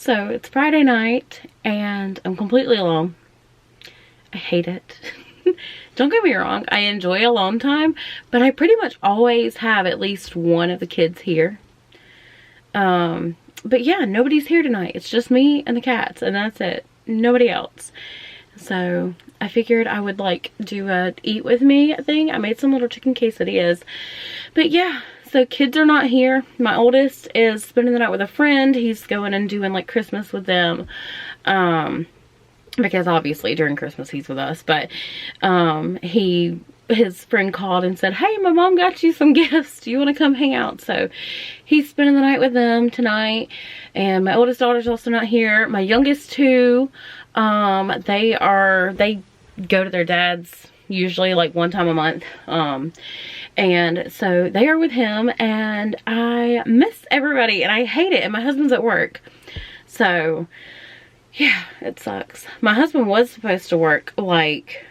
So it's Friday night and I'm completely alone. I hate it. Don't get me wrong, I enjoy alone time, but I pretty much always have at least one of the kids here. But yeah, nobody's here tonight. It's just me and the cats, and that's it. Nobody else. So I figured I would like do a eat with me thing. I made some little chicken quesadillas. But yeah, so kids are not here. My oldest is spending the night with a friend. He's going and doing like Christmas with them. Because obviously during Christmas he's with us. But his friend called and said, hey, my mom got you some gifts. Do you want to come hang out? So he's spending the night with them tonight. And my oldest daughter's also not here. My youngest two, they go to their dad's usually like one time a month. And so they are with him, and I miss everybody and I hate it. And my husband's at work. So yeah, it sucks. My husband was supposed to work like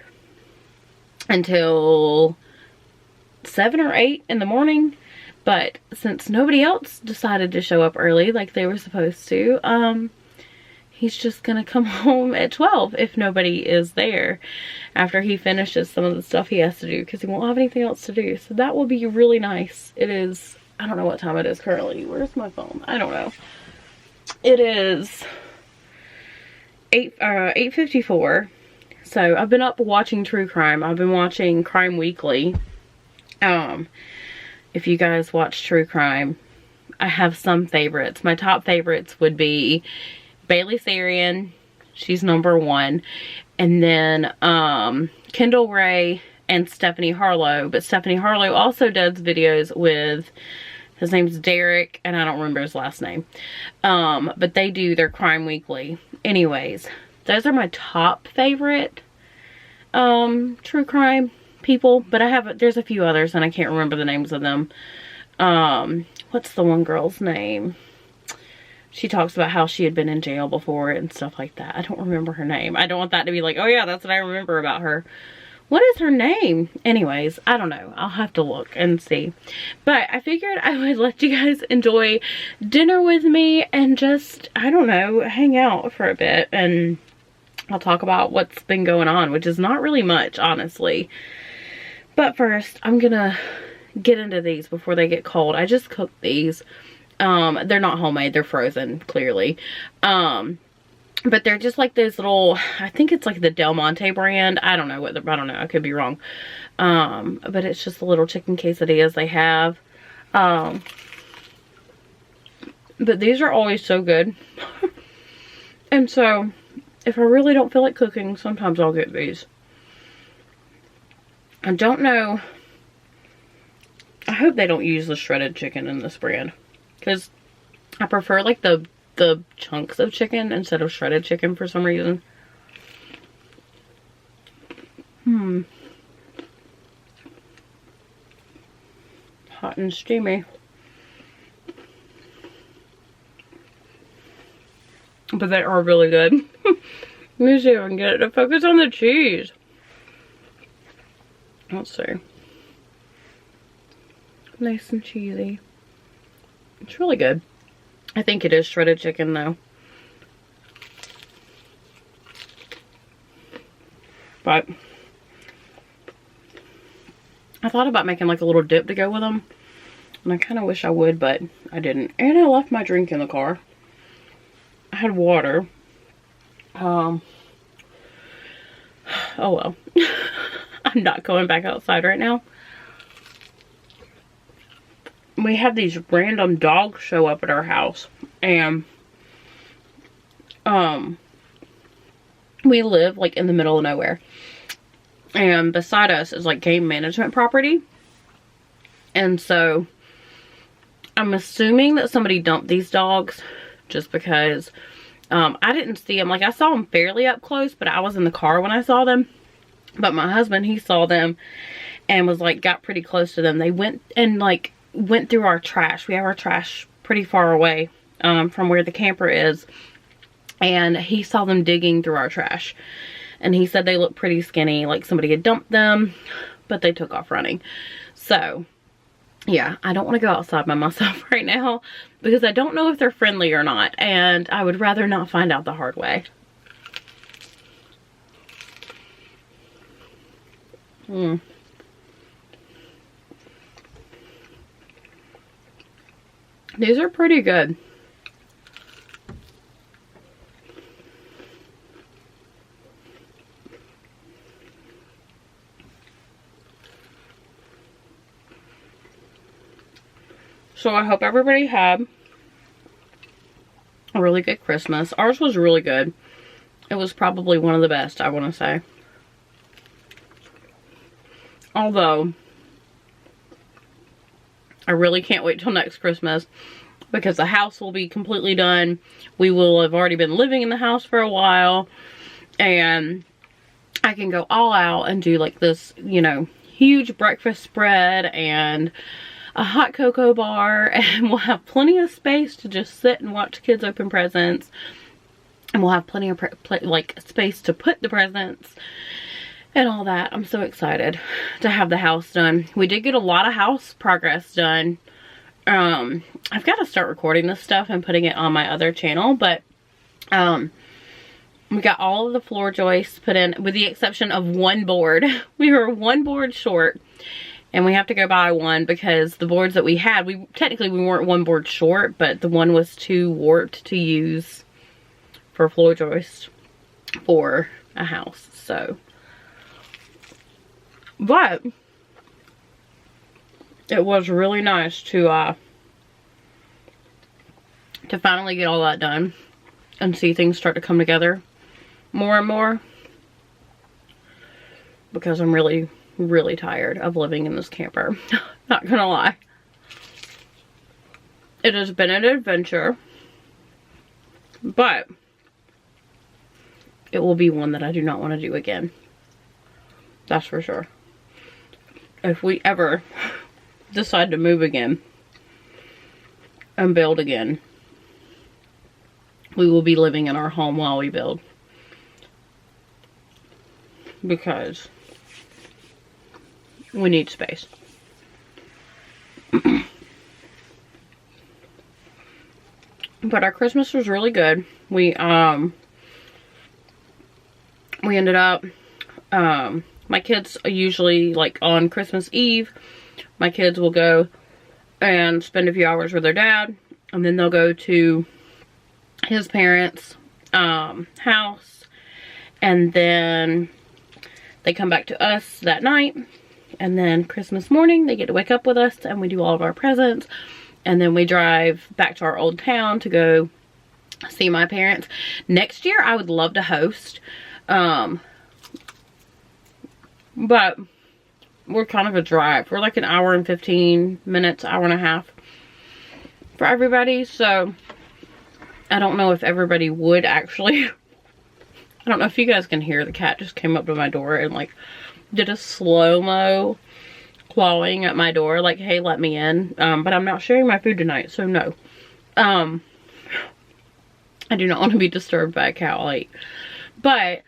until 7 or 8 in the morning, but since nobody else decided to show up early like they were supposed to, he's just gonna come home at 12 if nobody is there after he finishes some of the stuff he has to do, because he won't have anything else to do. So that will be really nice. It is, I don't know what time it is currently. Where's my phone? I don't know. It is 8:54. So I've been up watching true crime. I've been watching Crime Weekly. If you guys watch true crime, I have some favorites. My top favorites would be Bailey Sarian. She's number 1. And then Kendall Ray and Stephanie Harlow. But Stephanie Harlow also does videos with, his name's Derek, and I don't remember his last name. But they do their Crime Weekly. Anyways, those are my top favorite true crime people, but there's a few others and I can't remember the names of them. What's the one girl's name? She talks about how she had been in jail before and stuff like that. I don't remember her name. I don't want that to be like, oh yeah, that's what I remember about her. What is her name? Anyways, I don't know. I'll have to look and see. But I figured I would let you guys enjoy dinner with me and just, I don't know, hang out for a bit. And I'll talk about what's been going on, which is not really much, honestly. But first, I'm gonna get into these before they get cold. I just cooked these. They're not homemade. They're frozen, clearly. But they're just like those little, I think it's like the Del Monte brand. I don't know. I don't know. I could be wrong. But it's just the little chicken quesadillas they have. But these are always so good. And so, if I really don't feel like cooking, sometimes I'll get these. I don't know. I hope they don't use the shredded chicken in this brand, because I prefer like the chunks of chicken instead of shredded chicken for some reason. Hot and steamy. But they are really good. Let me see if I can get it to focus on the cheese. Let's see. Nice and cheesy. It's really good. I think it is shredded chicken though. But I thought about making like a little dip to go with them. And I kind of wish I would, but I didn't. And I left my drink in the car. I had water. Oh well. I'm not going back outside right now. We had these random dogs show up at our house, and we live like in the middle of nowhere, and beside us is like game management property. And so I'm assuming that somebody dumped these dogs, just because I didn't see them. Like, I saw them fairly up close, but I was in the car when I saw them. But my husband, he saw them and was like, got pretty close to them. They went through our trash. We have our trash pretty far away from where the camper is. And he saw them digging through our trash. And he said they looked pretty skinny, like somebody had dumped them, but they took off running. So yeah, I don't want to go outside by myself right now because I don't know if they're friendly or not, and I would rather not find out the hard way. These are pretty good. So I hope everybody had a really good Christmas. Ours was really good. It was probably one of the best, I want to say. Although, I really can't wait till next Christmas because the house will be completely done. We will have already been living in the house for a while, and I can go all out and do like this, you know, huge breakfast spread and a hot cocoa bar, and we'll have plenty of space to just sit and watch kids open presents, and we'll have plenty of like space to put the presents and all that. I'm so excited to have the house done. We did get a lot of house progress done. I've got to start recording this stuff and putting it on my other channel, but we got all of the floor joists put in with the exception of one board. We were one board short, and we have to go buy one because the boards that we had, technically we weren't one board short, but the one was too warped to use for floor joist for a house. So, but it was really nice to finally get all that done and see things start to come together more and more, because I'm really tired of living in this camper. Not gonna lie. It has been an adventure, but it will be one that I do not want to do again. That's for sure. If we ever decide to move again and build again, we will be living in our home while we build, because we need space. But our Christmas was really good. We ended up, my kids are usually, like, on Christmas Eve, my kids will go and spend a few hours with their dad, and then they'll go to his parents' house, and then they come back to us that night, and then Christmas morning they get to wake up with us, and we do all of our presents, and then we drive back to our old town to go see my parents. Next year I would love to host, but we're kind of a drive. We're like an hour and 15 minutes, hour and a half for everybody, so I don't know if everybody would actually. I don't know if you guys can hear, the cat just came up to my door and like did a slow-mo clawing at my door like, hey, let me in. But I'm not sharing my food tonight, so no. I do not want to be disturbed by a cat late. But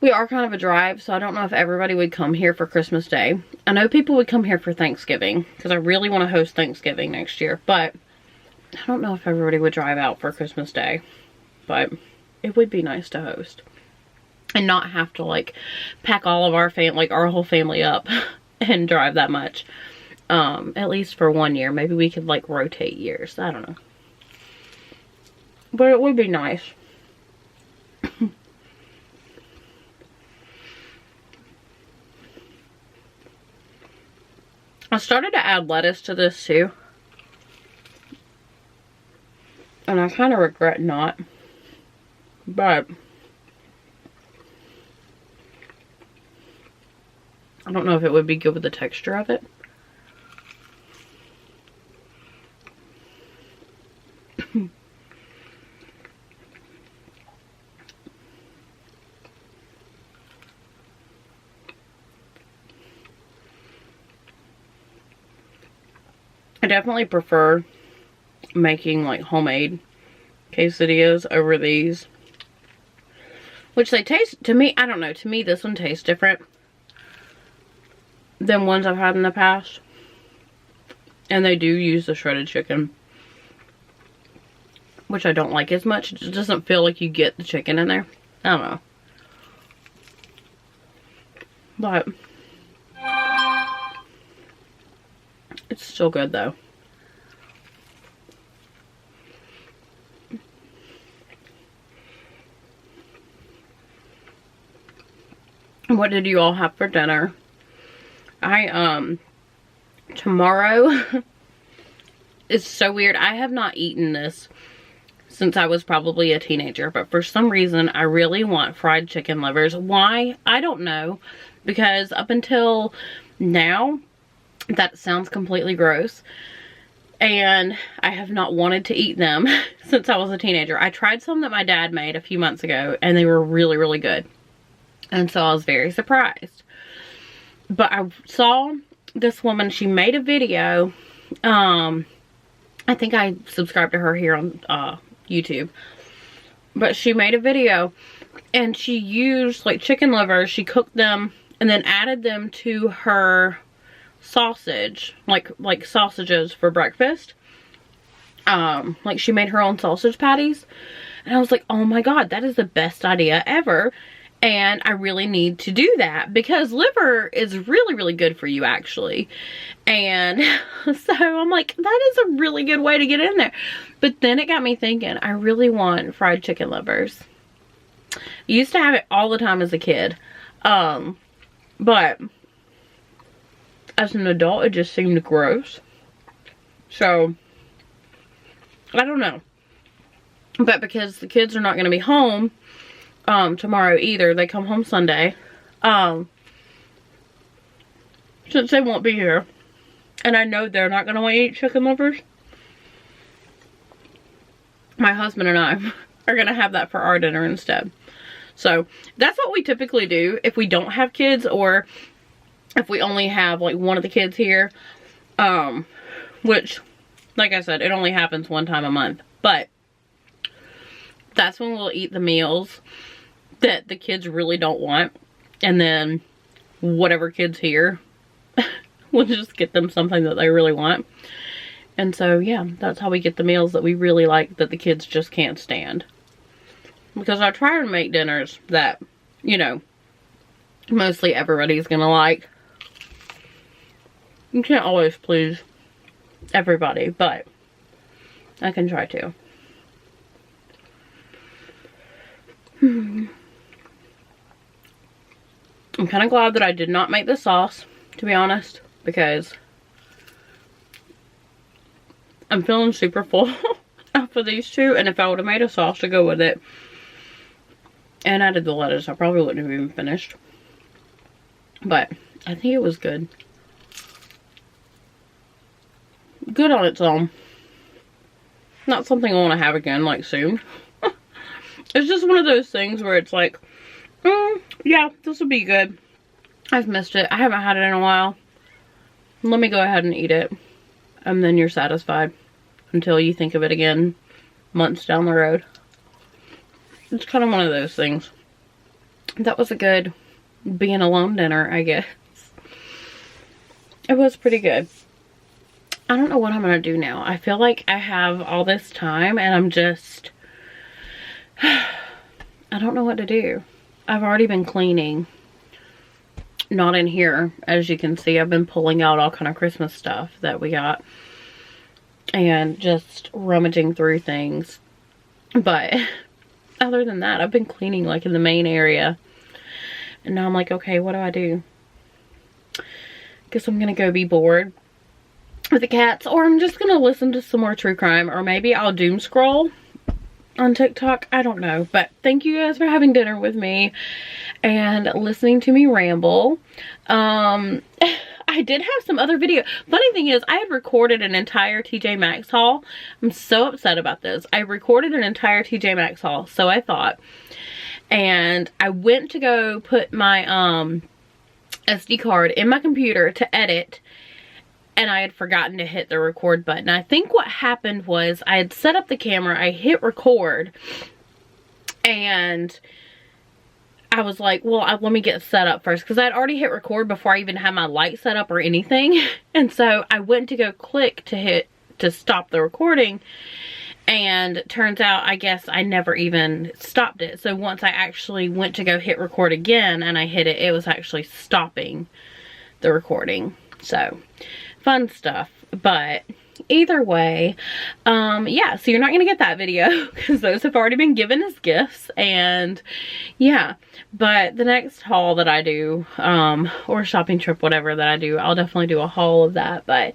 we are kind of a drive, so I don't know if everybody would come here for Christmas Day. I know people would come here for Thanksgiving because I really want to host Thanksgiving next year, but I don't know if everybody would drive out for Christmas Day, but it would be nice to host and not have to like pack all of our like our whole family up and drive that much. At least for 1 year. Maybe we could like rotate years. I don't know. But it would be nice. I started to add lettuce to this too, and I kind of regret not, but I don't know if it would be good with the texture of it. I definitely prefer making like homemade quesadillas over these, which they taste, to me, I don't know, to me this one tastes different than ones I've had in the past. And they do use the shredded chicken, which I don't like as much. It just doesn't feel like you get the chicken in there. I don't know. But it's still good though. What did you all have for dinner? Tomorrow it's so weird. I have not eaten this since I was probably a teenager, but for some reason I really want fried chicken livers. Why? I don't know, because up until now that sounds completely gross and I have not wanted to eat them since I was a teenager. I tried some that my dad made a few months ago and they were really, really good, and so I was very surprised. But I saw this woman, she made a video. I think I subscribed to her here on YouTube, but she made a video and she used like chicken livers. She cooked them and then added them to her sausage, like sausages for breakfast. Like she made her own sausage patties, and I was like, oh my god, that is the best idea ever. And I really need to do that because liver is really, really good for you actually. And so I'm like, that is a really good way to get in there. But then it got me thinking, I really want fried chicken livers. I used to have it all the time as a kid. But as an adult, it just seemed gross. So, I don't know. But because the kids are not going to be home tomorrow either, they come home Sunday, since they won't be here, and I know they're not going to want to eat chicken livers, my husband and I are going to have that for our dinner instead. So that's what we typically do if we don't have kids, or if we only have like one of the kids here, which, like I said, it only happens one time a month, but that's when we'll eat the meals that the kids really don't want, and then whatever kids here, we'll just get them something that they really want. And so yeah, that's how we get the meals that we really like that the kids just can't stand. Because I try to make dinners that, you know, mostly everybody's gonna like. You can't always please everybody, but I can try to. I'm kind of glad that I did not make the sauce, to be honest, because I'm feeling super full after these two, and if I would have made a sauce to go with it and added the lettuce, I probably wouldn't have even finished. But I think it was good. Good on its own. Not something I want to have again, like, soon. It's just one of those things where it's like, yeah, this would be good. I've missed it. I haven't had it in a while. Let me go ahead and eat it. And then you're satisfied until you think of it again months down the road. It's kind of one of those things. That was a good being alone dinner, I guess. It was pretty good. I don't know what I'm going to do now. I feel like I have all this time and I'm just... I don't know what to do. I've already been cleaning. Not in here. As you can see, I've been pulling out all kind of Christmas stuff that we got. And just rummaging through things. But other than that, I've been cleaning like in the main area. And now I'm like, okay, what do I do? Guess I'm gonna go be bored with the cats. Or I'm just gonna listen to some more true crime. Or maybe I'll doom scroll on TikTok. I don't know. But thank you guys for having dinner with me and listening to me ramble. I did have some other video. Funny thing is, I had recorded an entire TJ Maxx haul. I'm so upset about this. I recorded an entire TJ Maxx haul, so I thought. And I went to go put my SD card in my computer to edit, and I had forgotten to hit the record button. I think what happened was I had set up the camera, I hit record, and I was like, well, let me get set up first, because I'd already hit record before I even had my light set up or anything. And so I went to go click to stop the recording, and turns out, I guess I never even stopped it. So once I actually went to go hit record again and I hit it, it was actually stopping the recording. So fun stuff. But either way, yeah, so you're not gonna get that video because those have already been given as gifts. And yeah, but the next haul that I do, or shopping trip, whatever that I do, I'll definitely do a haul of that. But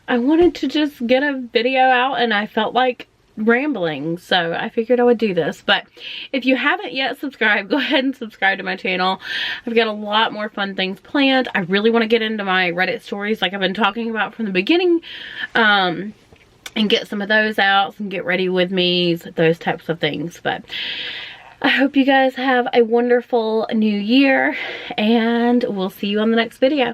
I wanted to just get a video out, and I felt like rambling, so I figured I would do this. But if you haven't yet subscribed, go ahead and subscribe to my channel. I've got a lot more fun things planned. I really want to get into my Reddit stories like I've been talking about from the beginning, and get some of those out, some get ready with me's, those types of things. But I hope you guys have a wonderful new year, and we'll see you on the next video.